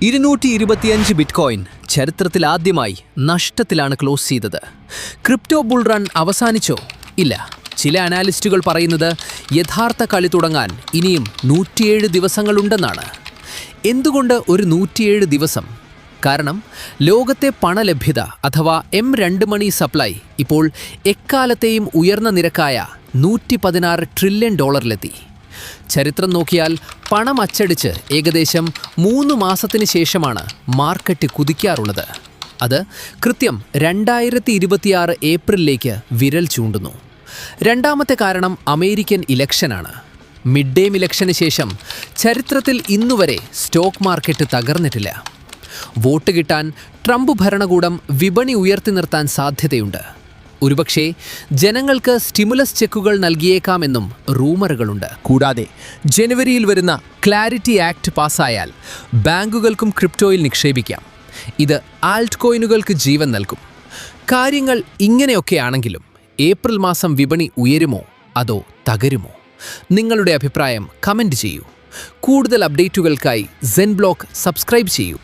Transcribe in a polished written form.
225 bitcoin ചരിത്രത്തിൽ ആദ്യമായി നഷ്ടത്തിലാണ് ക്ലോസ് ചെയ്തത്. ക്രിപ്റ്റോ ബുൾ റൺ അവസാനിച്ചോ? ഇല്ല. ചില അനാലിസ്റ്റുകൾ പറയുന്നത് യഥാർത്ഥ കളി തുടങ്ങാൻ ഇനിയും 107 ദിവസങ്ങളുണ്ടെന്നാണ്. എന്തുകൊണ്ട് ഒരു 107 ദിവസം? കാരണം ലോകത്തെ പണലഭ്യത അഥവാ M2 മണി സപ്ലൈ ഇപ്പോൾ എക്കാലത്തെയും ഉയർന്ന നിരക്കായ $116 ട്രില്യൺ ചരിത്രം നോക്കിയാൽ പണം അച്ചടിച്ച് ഏകദേശം 3 മാസത്തിന് ശേഷമാണ് മാർക്കറ്റ് കുതിക്കാറുള്ളത്. അത് കൃത്യം 2026 ഏപ്രിലിലേക്ക് വിരൽ ചൂണ്ടുന്നു. രണ്ടാമത്തെ കാരണം അമേരിക്കൻ ഇലക്ഷനാണ്. മിഡ് ടേം ഇലക്ഷന് ശേഷം ചരിത്രത്തിൽ ഇന്നുവരെ സ്റ്റോക്ക് മാർക്കറ്റ് തകർന്നിട്ടില്ല. വോട്ട് കിട്ടാൻ ട്രംപ് ഭരണകൂടം വിപണി ഉയർത്തി നിർത്താൻ സാധ്യതയുണ്ട്. ഒരുപക്ഷേ ജനങ്ങൾക്ക് സ്റ്റിമുലസ് ചെക്കുകൾ നൽകിയേക്കാമെന്നും റൂമറുകളുണ്ട്. കൂടാതെ ജനുവരിയിൽ വരുന്ന ക്ലാരിറ്റി ആക്ട് പാസ്സായാൽ ബാങ്കുകൾക്കും ക്രിപ്റ്റോയിൽ നിക്ഷേപിക്കാം. ഇത് ആൾട്ട് കോയിനുകൾക്ക് ജീവൻ നൽകും. കാര്യങ്ങൾ ഇങ്ങനെയൊക്കെയാണെങ്കിലും ഏപ്രിൽ മാസം വിപണി ഉയരുമോ അതോ തകരുമോ? നിങ്ങളുടെ അഭിപ്രായം കമൻറ്റ് ചെയ്യൂ. കൂടുതൽ അപ്ഡേറ്റുകൾക്കായി സെൻ ബ്ലോക്ക് സബ്സ്ക്രൈബ് ചെയ്യൂ.